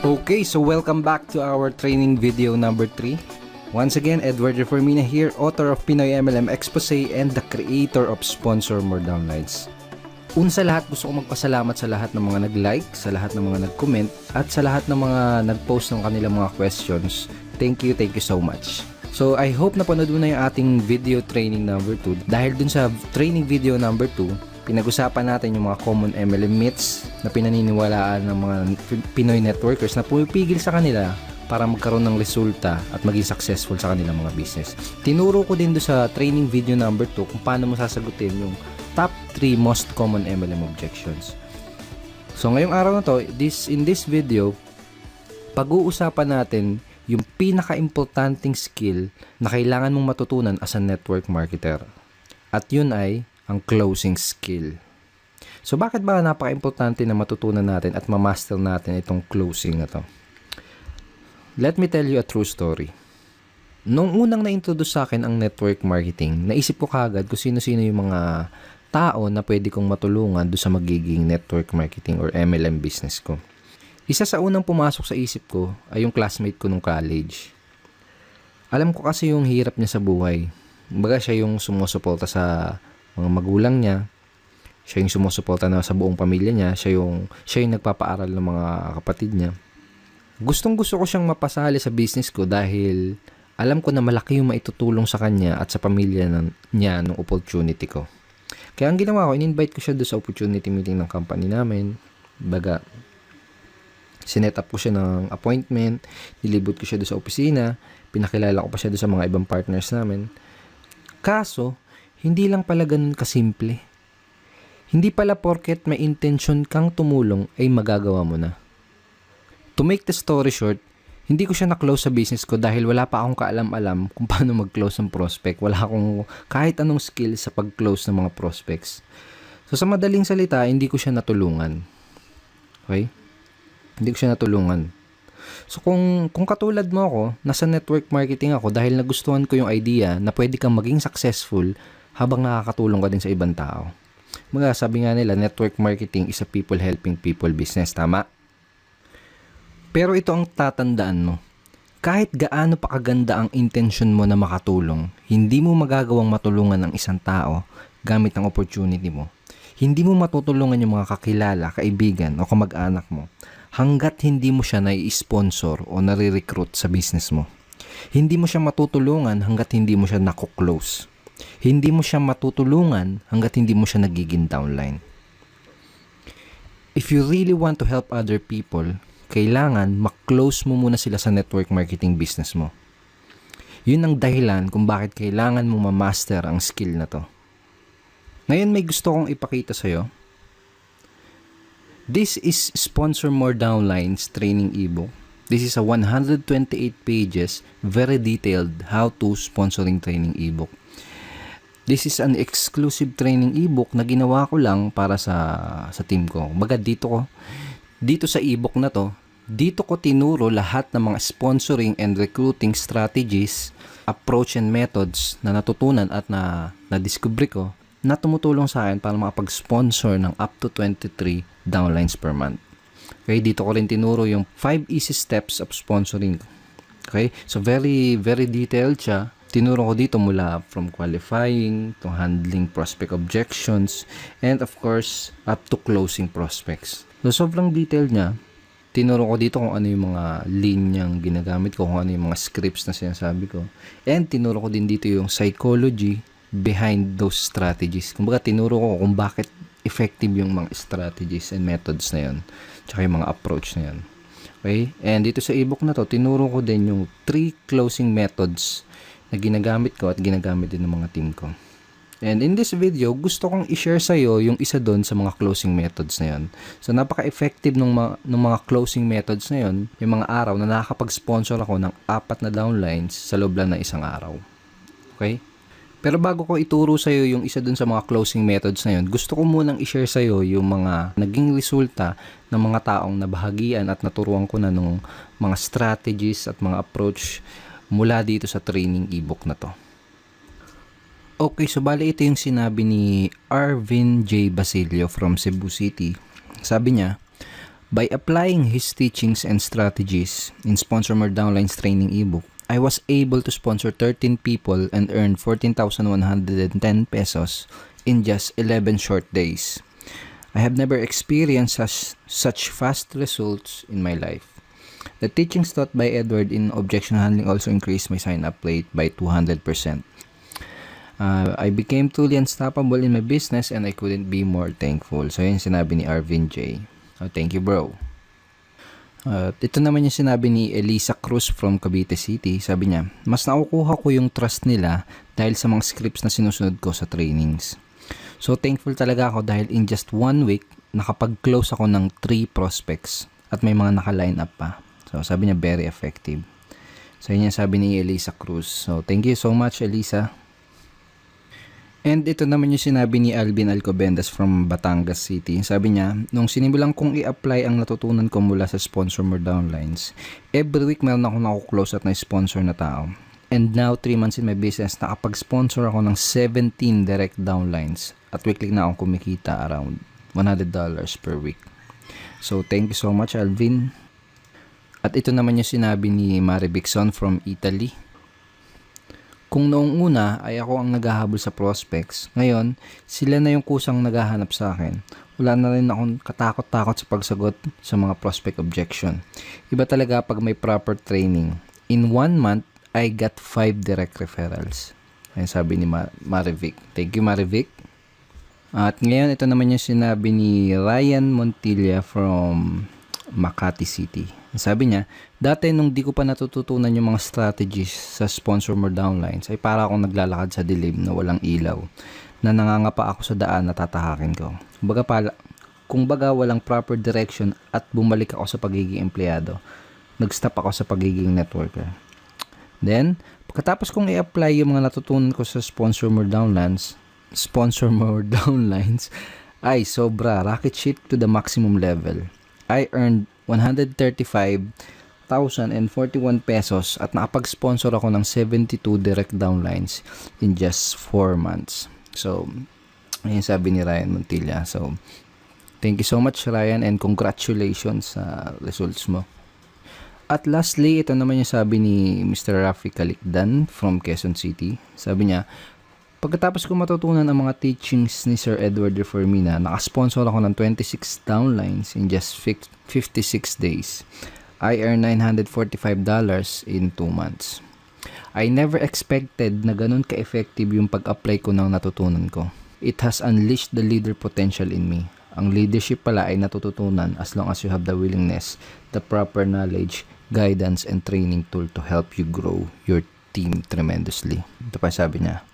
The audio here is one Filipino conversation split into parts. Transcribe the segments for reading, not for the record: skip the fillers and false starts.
Okay, so welcome back to our training video number 3. Once again, Edward Reformina here, author of Pinoy MLM Expose and the creator of Sponsor More Downlines. Una sa lahat, gusto ko magpasalamat sa lahat ng mga nag-like, sa lahat ng mga nag-comment, at sa lahat ng mga nag-post ng kanilang mga questions. Thank you so much. So I hope napanood mo na yung ating video training number 2. Dahil dun sa training video number 2, pinag-usapan natin yung mga common MLM myths na pinaniniwalaan ng mga Pinoy networkers na pumipigil sa kanila para magkaroon ng resulta at maging successful sa kanilang mga business. Tinuro ko din do sa training video number 2 kung paano mo sasagutin yung top 3 most common MLM objections. So ngayong araw na to, in this video, pag-uusapan natin yung pinaka-importanting skill na kailangan mong matutunan as a network marketer. At yun ay ang closing skill. So bakit ba napaka-importante na matutunan natin at ma-master natin itong closing na to? Let me tell you a true story. Nung unang na-introduce sa akin ang network marketing, naisip ko kagad kung sino-sino yung mga tao na pwede kong matulungan do sa magiging network marketing or MLM business ko. Isa sa unang pumasok sa isip ko ay yung classmate ko nung college. Alam ko kasi yung hirap niya sa buhay. Kumbaga siya yung sumusuporta sa mga magulang niya. Siya yung sumusuporta na sa buong pamilya niya. Siya yung nagpapaaral ng mga kapatid niya. Gustong-gusto ko siyang mapasali sa business ko dahil alam ko na malaki yung maitutulong sa kanya at sa pamilya niya ng opportunity ko. Kaya ang ginawa ko, in-invite ko siya doon sa opportunity meeting ng company namin. Baga, sinet up ko siya ng appointment, nilibot ko siya doon sa opisina, pinakilala ko pa siya doon sa mga ibang partners namin. Kaso, hindi lang pala ganun kasimple. Hindi pala porket may intention kang tumulong ay magagawa mo na. To make the story short, hindi ko siya na-close sa business ko dahil wala pa akong kaalam-alam kung paano mag-close ng prospect. Wala akong kahit anong skill sa pag-close ng mga prospects. So sa madaling salita, hindi ko siya natulungan. Okay? Hindi ko siya natulungan. So kung katulad mo ako, nasa network marketing ako dahil nagustuhan ko yung idea na pwede kang maging successful habang nakakatulong ka din sa ibang tao. Mga sabi nga nila, network marketing is a people helping people business. Tama? Pero ito ang tatandaan mo. Kahit gaano pa kaganda ang intention mo na makatulong, hindi mo magagawang matulungan ang isang tao gamit ang opportunity mo. Hindi mo matutulungan yung mga kakilala, kaibigan o kamag-anak mo hanggat hindi mo siya nai-sponsor o nare-recruit sa business mo. Hindi mo siya matutulungan hanggat hindi mo siya nakuklose. Hindi mo siya matutulungan hanggat hindi mo siya nagiging downline. If you really want to help other people, kailangan mak-close mo muna sila sa network marketing business mo. Yun ang dahilan kung bakit kailangan mo ma-master ang skill na to. Ngayon may gusto kong ipakita sa'yo. This is Sponsor More Downlines training ebook. This is a 128 pages, very detailed how-to sponsoring training ebook. This is an exclusive training ebook na ginawa ko lang para sa team ko. Baga dito sa ebook na to, dito ko tinuro lahat ng mga sponsoring and recruiting strategies, approach and methods na natutunan at na-discover ko na tumutulong sa akin para makapag-sponsor ng up to 23 downlines per month. Okay, dito ko rin tinuro yung 5 easy steps of sponsoring. Okay, so very, very detailed siya. Tinuro ko dito mula from qualifying to handling prospect objections and of course up to closing prospects. So sobrang detailed niya. Tinuro ko dito kung ano yung mga linyang ginagamit ko, kung ano yung mga scripts na sinasabi ko. And tinuro ko din dito yung psychology behind those strategies. Kumbaga tinuro ko kung bakit effective yung mga strategies and methods na yun. Tsaka yung mga approach na yun. Okay? And dito sa ebook na to, tinuro ko din yung 3 closing methods na ginagamit ko at ginagamit din ng mga team ko. And in this video, gusto kong i-share sa'yo yung isa doon sa mga closing methods na yun. So, napaka-effective ng mga closing methods na yun, yung mga araw na nakakapag-sponsor ako ng 4 na downlines sa loob lang ng isang araw. Okay? Pero bago ko ituro sa'yo yung isa doon sa mga closing methods na yun, gusto ko munang i-share sa'yo yung mga naging resulta ng mga taong nabahagian at naturuan ko na ng mga strategies at mga approach mula dito sa training ebook na to. Okay, so bali ito yung sinabi ni Arvin J. Basilio from Cebu City. Sabi niya, By applying his teachings and strategies in Sponsor More Downlines training ebook, I was able to sponsor 13 people and earn 14,110 pesos in just 11 short days. I have never experienced such fast results in my life. The teachings taught by Edward in objection handling also increased my sign-up rate by 200%. I became truly unstoppable in my business and I couldn't be more thankful. So yun sinabi ni Arvin J. Oh, thank you, bro. Ito naman yung sinabi ni Elisa Cruz from Cavite City. Sabi niya, mas nakukuha ko yung trust nila dahil sa mga scripts na sinusunod ko sa trainings. So thankful talaga ako dahil in just 1 week, nakapag-close ako ng 3 prospects at may mga naka-line up pa. So sabi niya, very effective. So yun yung sabi ni Elisa Cruz. So thank you so much, Elisa. And ito naman yung sinabi ni Alvin Alcobendas from Batangas City. Sabi niya, nung sinimulan kong i-apply ang natutunan ko mula sa Sponsor More Downlines, every week meron ako naku-close at na-sponsor na tao. And now, 3 months in my business, nakapag-sponsor ako ng 17 direct downlines at weekly na akong kumikita around $100 per week. So, thank you so much, Alvin. At ito naman yung sinabi ni Mari Bixon from Italy. Kung noong una ay ako ang naghahabol sa prospects, ngayon sila na yung kusang naghahanap sa akin. Wala na rin akong katakot-takot sa pagsagot sa mga prospect objection. Iba talaga pag may proper training. In 1 month, I got 5 direct referrals. Ayun sabi ni Marivic. Thank you, Marivic. At ngayon, ito naman yung sinabi ni Ryan Montilla from Makati City. Sabi niya, dati nung di ko pa natututunan yung mga strategies sa Sponsor More Downlines, ay para akong naglalakad sa dilim na walang ilaw, na nangangapa ako sa daan na tatahakin ko. Kung baga walang proper direction at bumalik ako sa pagiging empleyado, nag-stop ako sa pagiging networker. Then, pagkatapos kong i-apply yung mga natutunan ko sa Sponsor More Downlines, ay sobra, rocket ship to the maximum level. I earned 135,041 pesos at nakapag-sponsor ako ng 72 direct downlines in just 4 months. So, ayun sabi ni Ryan Montilla. So, thank you so much, Ryan, and congratulations sa results mo. At lastly, ito naman yung sabi ni Mr. Rafi Calicdan from Quezon City. Sabi niya, pagkatapos ko matutunan ang mga teachings ni Sir Edward Reformina, nakasponsor ako ng 26 downlines in just 56 days. I earned $945 in 2 months. I never expected na ganun ka-effective yung pag-apply ko ng natutunan ko. It has unleashed the leader potential in me. Ang leadership pala ay natututunan as long as you have the willingness, the proper knowledge, guidance, and training tool to help you grow your team tremendously. Ito pa sabi niya.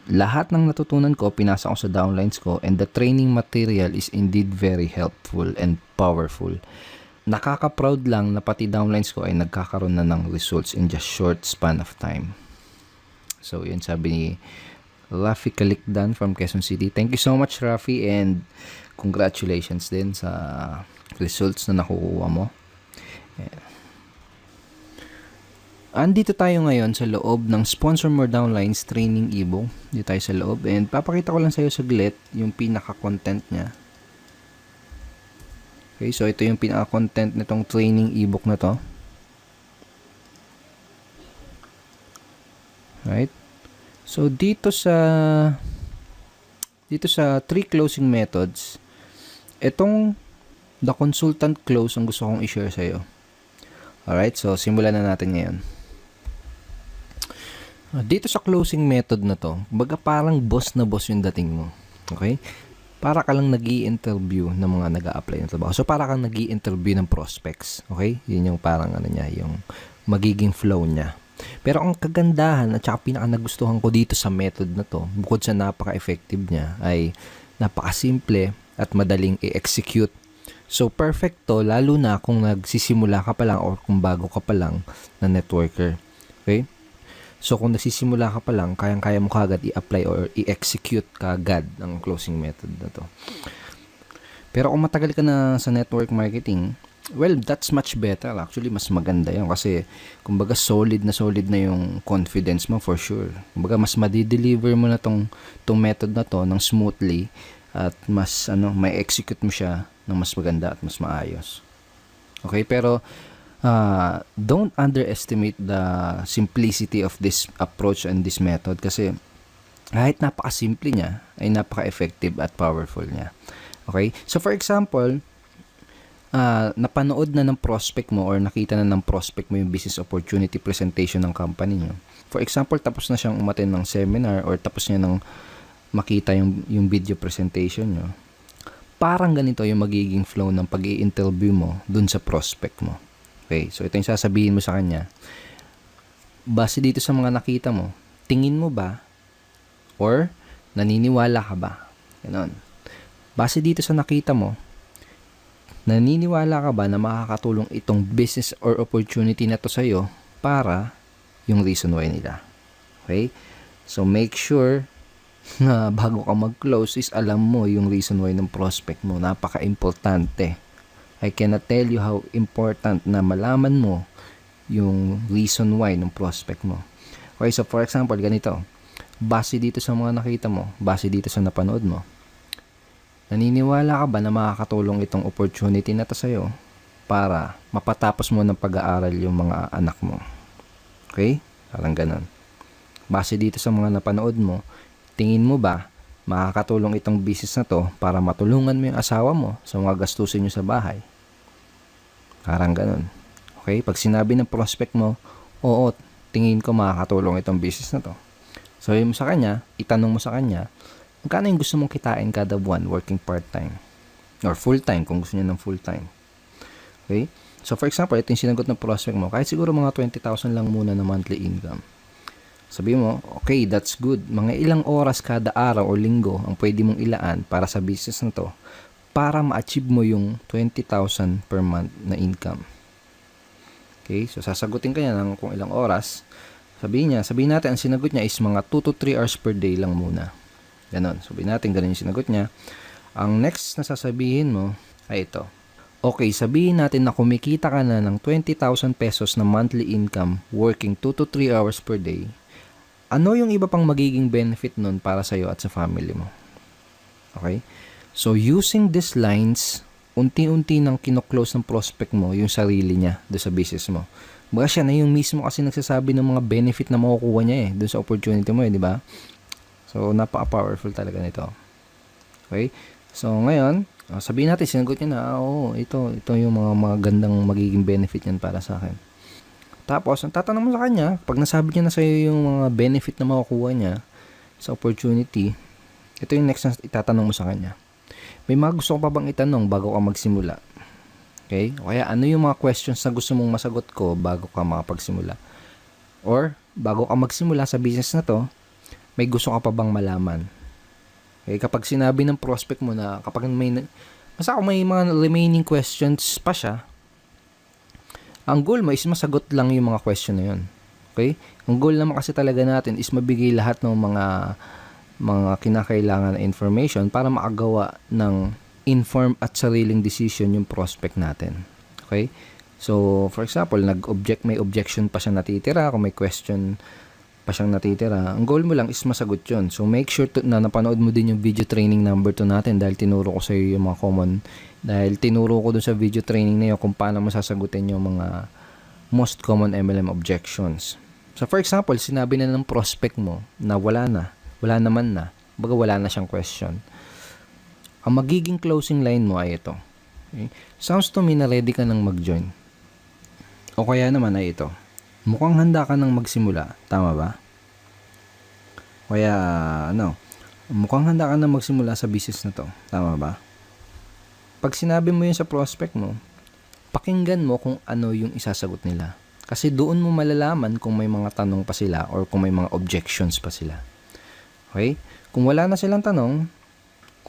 Lahat ng natutunan ko, pinasa ko sa downlines ko, and the training material is indeed very helpful and powerful. Nakaka-proud lang na pati downlines ko ay nagkakaroon na ng results in just short span of time. So, yun sabi ni Rafi Calicdan from Quezon City. Thank you so much, Rafi, and congratulations din sa results na nakukuha mo. Yeah. Andito tayo ngayon sa loob ng Sponsor More Downlines training ebook. Dito tayo sa loob and papakita ko lang sa iyo saglit yung pinaka-content niya. Okay, so ito yung pinaka-content nitong training ebook na to. Right? So dito sa 3 closing methods, itong the consultant close ang gusto kong i-share sa iyo. Alright, so simulan na natin ngayon. Dito sa closing method na to, baga parang boss na boss yung dating mo. Okay? Para ka lang nag-i-interview ng mga nag-a-apply ng trabaho. So, para kang nag-i-interview ng prospects. Okay? Yun yung parang ano niya, yung magiging flow niya. Pero ang kagandahan at saka pinaka-nagustuhan ko dito sa method na to, bukod sa napaka-effective niya, ay napaka-simple at madaling i-execute. So, perfect to, lalo na kung nagsisimula ka pa lang or kung bago ka pa lang na networker. Okay? So, kung nagsisimula ka pa lang, kayang-kaya mo kagad i-apply or i-execute kagad ang closing method na to. Pero kung matagal ka na sa network marketing, well, that's much better. Actually, mas maganda yun kasi, kumbaga, solid na yung confidence mo for sure. Kumbaga, mas madideliver mo na tong method na to ng smoothly at mas, may execute mo siya ng mas maganda at mas maayos. Okay, pero don't underestimate the simplicity of this approach and this method kasi kahit napaka-simple niya, ay napaka-effective at powerful niya. Okay? So, for example, napanood na ng prospect mo or nakita na ng prospect mo yung business opportunity presentation ng company nyo. For example, tapos na siyang umattend ng seminar or tapos niya nang makita yung video presentation nyo. Parang ganito yung magiging flow ng pag-i-interview mo dun sa prospect mo. Okay? So, ito yung sasabihin mo sa kanya. Base dito sa mga nakita mo, tingin mo ba or naniniwala ka ba? Ganon. Base dito sa nakita mo, naniniwala ka ba na makakatulong itong business or opportunity na to sa'yo para yung reason why nila? Okay? So, make sure na bago ka mag-close is alam mo yung reason why ng prospect mo. Napaka-importante. I cannot tell you how important na malaman mo yung reason why ng prospect mo. Okay, so for example, ganito. Base dito sa mga nakita mo, base dito sa napanood mo, naniniwala ka ba na makakatulong itong opportunity na to sa'yo para mapatapos mo ng pag-aaral yung mga anak mo? Okay? Parang ganun. Base dito sa mga napanood mo, tingin mo ba makakatulong itong business na to para matulungan mo yung asawa mo sa mga gastusin nyo sa bahay? Parang ganun. Okay? Pag sinabi ng prospect mo, oo, tingin ko makakatulong itong business na to. So, yun mo sa kanya, itanong mo sa kanya, magkano yung gusto mong kitain kada buwan working part-time? Or full-time kung gusto niya ng full-time. Okay? So, for example, ito yung sinagot ng prospect mo, kahit siguro mga 20,000 lang muna na monthly income. Sabi mo, okay, that's good. Mga ilang oras kada araw o linggo ang pwede mong ilaan para sa business na to para ma-achieve mo yung 20,000 per month na income. Okay? So, sasagutin ka niya ng kung ilang oras. Sabihin natin, ang sinagot niya is mga 2 to 3 hours per day lang muna. Ganon. Sabihin natin, ganun yung sinagot niya. Ang next na sasabihin mo ay ito. Okay, sabihin natin na kumikita ka na ng 20,000 pesos na monthly income working 2 to 3 hours per day. Ano yung iba pang magiging benefit nun para sa'yo at sa family mo? Okay? So, using these lines, unti-unti nang kino-close ng prospect mo yung sarili niya doon sa business mo. Baga siya na yung mismo kasi nagsasabi ng mga benefit na makukuha niya doon sa opportunity mo di ba? So, napaka-powerful talaga nito. Okay? So, ngayon, sabihin natin, sinagot niya na, ito yung mga magandang magiging benefit yan para sa akin. Tapos, ang tatanong mo sa kanya, pag nasabi niya na sa'yo yung mga benefit na makukuha niya sa opportunity, ito yung next na itatanong mo sa kanya. May mga gusto ko pa bang itanong bago ka magsimula? Okay? O kaya, ano yung mga questions na gusto mong masagot ko bago ka makapagsimula? Or, bago ka magsimula sa business na to, may gusto ka pa bang malaman? Okay? Kapag sinabi ng prospect mo na, kapag may mga remaining questions pa siya, ang goal mo is masagot lang yung mga question na yun. Okay? Ang goal naman kasi talaga natin is mabigay lahat ng mga kinakailangan na information para makagawa ng informed at sariling decision yung prospect natin. Okay? So, for example, may objection pa siya natitira, kung may question pa siyang natitira, ang goal mo lang is masagot yun. So, make sure na napanood mo din yung video training number 2 natin dahil tinuro ko sa iyo yung mga tinuro ko dun sa video training na yun kung paano mo sasagutin yung mga most common MLM objections. So, for example, sinabi na ng prospect mo na wala naman na siyang question. Ang magiging closing line mo ay ito. Okay? Sounds to me na ready ka nang mag-join. O kaya naman ay ito. Mukhang handa ka nang magsimula. Tama ba? Kaya, mukhang handa ka nang magsimula sa business na to. Tama ba? Pag sinabi mo yun sa prospect mo, pakinggan mo kung ano yung isasagot nila. Kasi doon mo malalaman kung may mga tanong pa sila or kung may mga objections pa sila. Okay? Kung wala na silang tanong,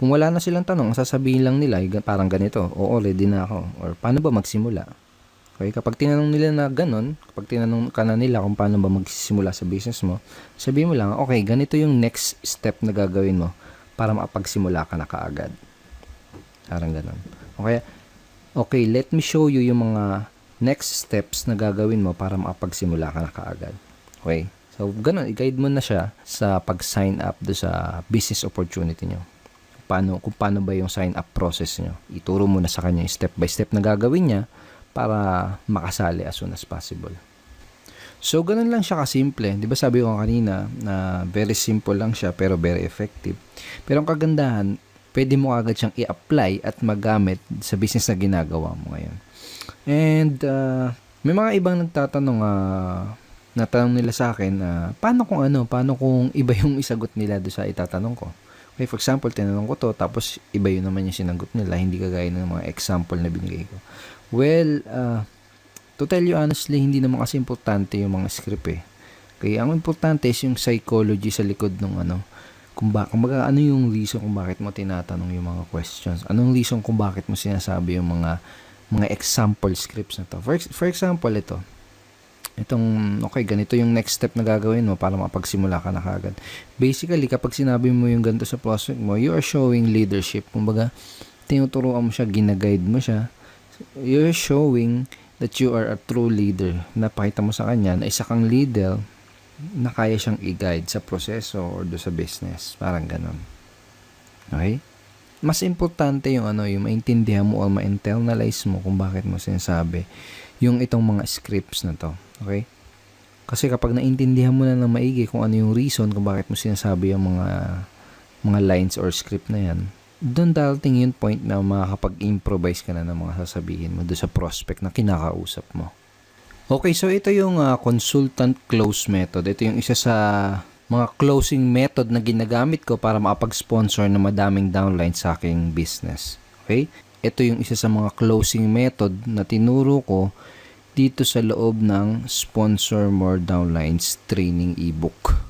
ang sasabihin lang nila, parang ganito, oo, ready na ako. Or, paano ba magsimula? Okay? Kapag tinanong nila na ganon, kapag tinanong ka na nila kung paano ba magsisimula sa business mo, sabihin mo lang, okay, ganito yung next step na gagawin mo para makapagsimula ka na kaagad. Parang ganon. Okay, let me show you yung mga next steps na gagawin mo para makapagsimula ka na kaagad. Okay? So, ganun, i-guide mo na siya sa pag-sign up do sa business opportunity nyo. kung paano ba yung sign up process nyo. Ituro mo na sa kanya yung step by step na gagawin niya para makasali as soon as possible. So, ganun lang siya kasimple. Di ba sabi ko kanina na very simple lang siya pero very effective. Pero ang kagandahan, pwede mo agad siyang i-apply at magamit sa business na ginagawa mo ngayon. And may mga ibang nagtatanong, natanong nila sa akin, paano kung iba yung isagot nila doon sa itatanong ko. Okay, for example, tinanong ko to, tapos iba yun naman yung sinagot nila, hindi kagaya ng mga example na binigay ko. Well, to tell you honestly, hindi naman kasi importante yung mga script eh. Kaya ang importante is yung psychology sa likod ng kumbaga ano yung reason kung bakit mo tinatanong yung mga questions. Anong reason kung bakit mo sinasabi yung mga example scripts na to. For example, okay, ganito yung next step na gagawin mo para makapagsimula ka na kagad. Basically, kapag sinabi mo yung ganito sa prospect mo, you are showing leadership. Kumbaga, tinuturuan mo siya, ginaguide mo siya. You're showing that you are a true leader. Napakita mo sa kanya na isa kang leader na kaya siyang i-guide sa proseso or do sa business. Parang ganun. Okay? Mas importante yung yung maintindihan mo o ma-internalize mo kung bakit mo sinasabi yung itong mga scripts na to. Okay? Kasi kapag naintindihan mo na ng maigi kung ano yung reason kung bakit mo sinasabi yung mga lines or script na yan, doon darating yung point na makakapag-improvise ka na ng mga sasabihin mo doon sa prospect na kinakausap mo. Okay, so ito yung consultant close method. Ito yung isa sa mga closing method na ginagamit ko para makapag-sponsor ng madaming downlines sa aking business. Okay? Ito yung isa sa mga closing method na tinuro ko dito sa loob ng Sponsor More Downlines training ebook.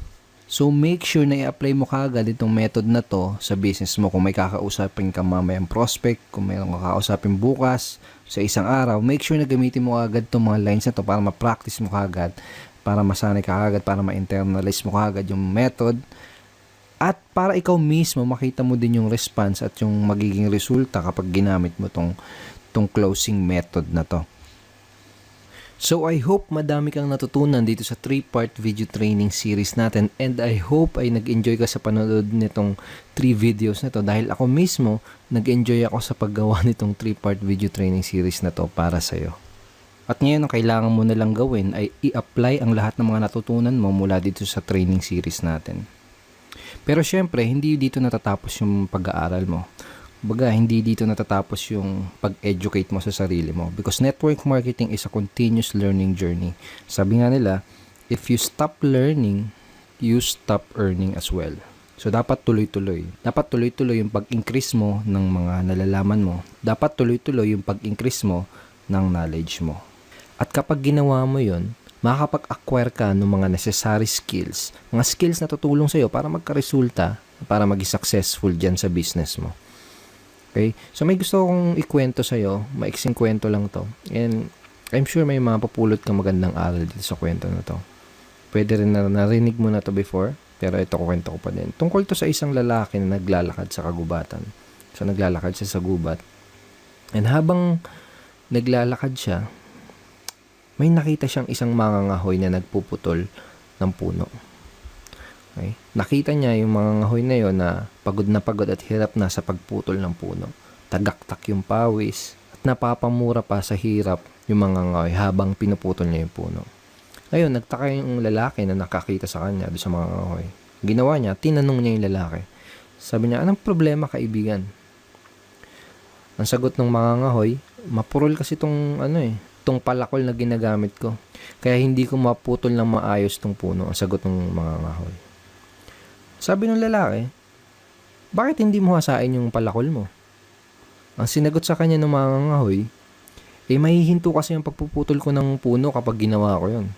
So, make sure na i-apply mo kaagad itong method na to sa business mo. Kung may kakausapin ka mamayang prospect, kung may kakausapin bukas, sa isang araw, make sure na gamitin mo kaagad itong mga lines na to para ma-practice mo kaagad, para masanay ka kaagad, para ma-internalize mo kaagad yung method, at para ikaw mismo makita mo din yung response at yung magiging resulta kapag ginamit mo tong closing method na to. So, I hope madami kang natutunan dito sa 3-part video training series natin, and I hope ay nag-enjoy ka sa panonood nitong 3 videos na to dahil ako mismo nag-enjoy ako sa paggawa nitong 3-part video training series na to para sa'yo. At ngayon, ang kailangan mo na lang gawin ay i-apply ang lahat ng mga natutunan mo mula dito sa training series natin. Pero syempre, hindi dito natatapos yung pag-aaral mo. Baga, hindi dito natatapos yung pag-educate mo sa sarili mo. Because network marketing is a continuous learning journey. Sabi nga nila, if you stop learning, you stop earning as well. So, dapat tuloy-tuloy. Dapat tuloy-tuloy yung pag-increase mo ng mga nalalaman mo. Dapat tuloy-tuloy yung pag-increase mo ng knowledge mo. At kapag ginawa mo yun, makakapag-acquire ka ng mga necessary skills. Mga skills na tutulong sa'yo para magka-resulta, para maging successful dyan sa business mo. Okay? So, may gusto kong ikwento sa'yo. Maiksing kwento lang to. And I'm sure may mapapulot kang magandang aral dito sa kwento na to. Pwede rin na narinig mo na to before, pero ito kwento ko pa din. Tungkol to sa isang lalaki na naglalakad sa kagubatan. So, naglalakad siya sa gubat. And habang naglalakad siya, may nakita siyang isang mangangahoy na nagpuputol ng puno. Okay? Nakita niya yung mangangahoy na yon na pagod at hirap na sa pagputol ng puno. Tagaktak yung pawis at napapamura pa sa hirap yung mangangahoy habang pinuputol niya yung puno. Ngayon, nagtaka yung lalaki na nakakita sa kanya doon sa mangangahoy. Ginawa niya, tinanong niya yung lalaki. Sabi niya, anong problema kaibigan? Ang sagot ng mangangahoy, mapurol kasi tong palakol na ginagamit ko. Kaya hindi ko maputol ng maayos tong puno. Ang sagot ng mangangahoy. Sabi ng lalaki, bakit hindi mo hasain yung palakol mo? Ang sinagot sa kanya ng mangangahoy, mahihinto kasi yung pagpuputol ko ng puno kapag ginawa ko yun.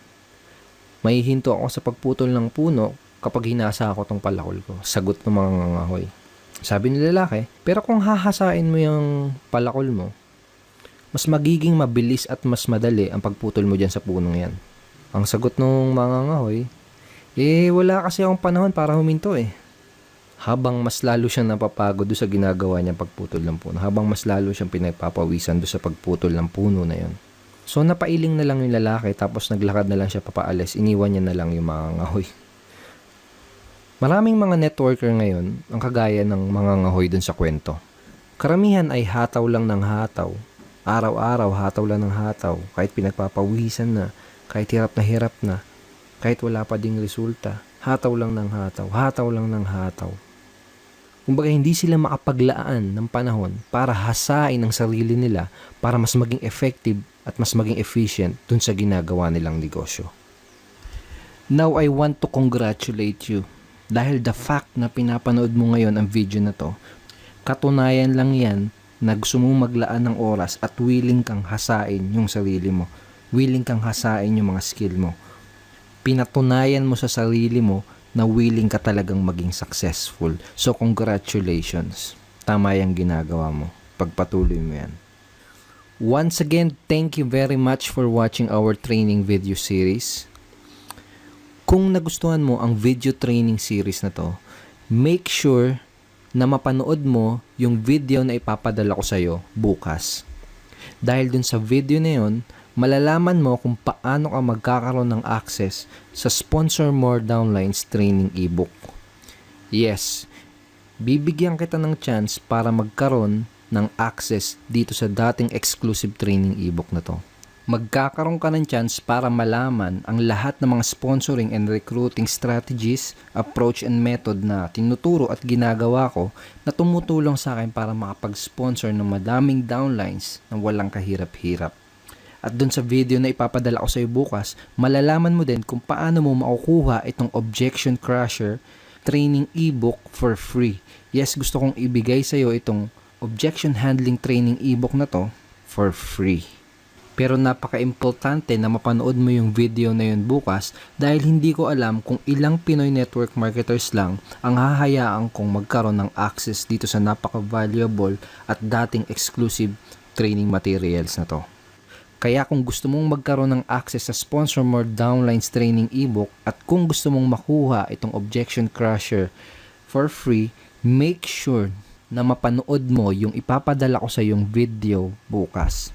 Mahihinto ako sa pagputol ng puno kapag hinasa ako tong palakol ko. Sagot ng mangangahoy. Sabi ng lalaki, pero kung hahasain mo yung palakol mo, mas magiging mabilis at mas madali ang pagputol mo dyan sa punong yan. Ang sagot ng mangangahoy, wala kasi akong panahon para huminto Habang mas lalo siyang napapagod doon sa ginagawa niyang pagputol ng puno. Habang mas lalo siyang pinagpapawisan doon sa pagputol ng puno na yon. So, napailing na lang yung lalaki tapos naglakad na lang siya papaalis. Iniwan niya na lang yung mangangahoy. Maraming mga networker ngayon ang kagaya ng mga ngahoy dun sa kwento. Karamihan ay hataw lang ng hataw. Araw-araw hataw lang ng hataw. Kahit pinagpapawisan na, kahit hirap na, kahit wala pa ding resulta. Hataw lang ng hataw. Hataw lang ng hataw. Kumbaga hindi sila makapaglaan ng panahon para hasain ang sarili nila para mas maging effective at mas maging efficient dun sa ginagawa nilang negosyo. Now I want to congratulate you dahil the fact na pinapanood mo ngayon ang video na to, katunayan lang yan na gusto mong maglaan ng oras at willing kang hasain yung sarili mo. Willing kang hasain yung mga skill mo. Pinatunayan mo sa sarili mo na willing ka talagang maging successful. So, congratulations. Tama yung ginagawa mo. Pagpatuloy mo yan. Once again, thank you very much for watching our training video series. Kung nagustuhan mo ang video training series na to, make sure na mapanood mo yung video na ipapadala ko sa'yo bukas. Dahil dun sa video na yun, malalaman mo kung paano ka magkakaroon ng access sa Sponsor More Downlines training ebook. Yes, bibigyan kita ng chance para magkaroon ng access dito sa dating exclusive training ebook na to. Magkakaroon ka ng chance para malaman ang lahat ng mga sponsoring and recruiting strategies, approach and method na tinuturo at ginagawa ko na tumutulong sa akin para makapag-sponsor ng madaming downlines na walang kahirap-hirap. At dun sa video na ipapadala ko sa iyo bukas, malalaman mo din kung paano mo makukuha itong Objection Crusher training ebook for free. Yes, gusto kong ibigay sa iyo itong Objection Handling training ebook na to for free. Pero napaka-importante na mapanood mo yung video na yun bukas dahil hindi ko alam kung ilang Pinoy network marketers lang ang hahayaan kong magkaroon ng access dito sa napaka-valuable at dating exclusive training materials na to. Kaya kung gusto mong magkaroon ng access sa Sponsor More Downlines training ebook at kung gusto mong makuha itong Objection Crusher for free, make sure na mapanood mo yung ipapadala ko sa yung video bukas.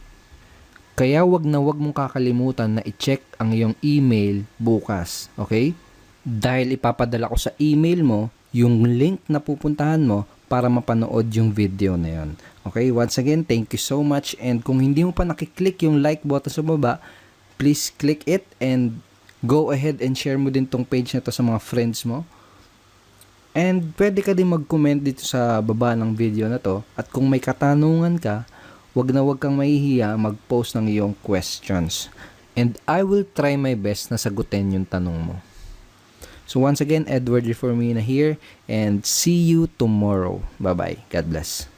Kaya wag mong kakalimutan na i-check ang iyong email bukas, okay? Dahil ipapadala ko sa email mo yung link na pupuntahan mo para mapanood yung video na yun. Okay, once again, thank you so much. And kung hindi mo pa nakiklik yung like button sa baba, please click it and go ahead and share mo din tong page na to sa mga friends mo. And pwede ka din mag-comment dito sa baba ng video na to. At kung may katanungan ka, wag kang mahihiya mag-post ng iyong questions. And I will try my best na sagutin yung tanong mo. So once again, Edward Reformina here and see you tomorrow. Bye-bye. God bless.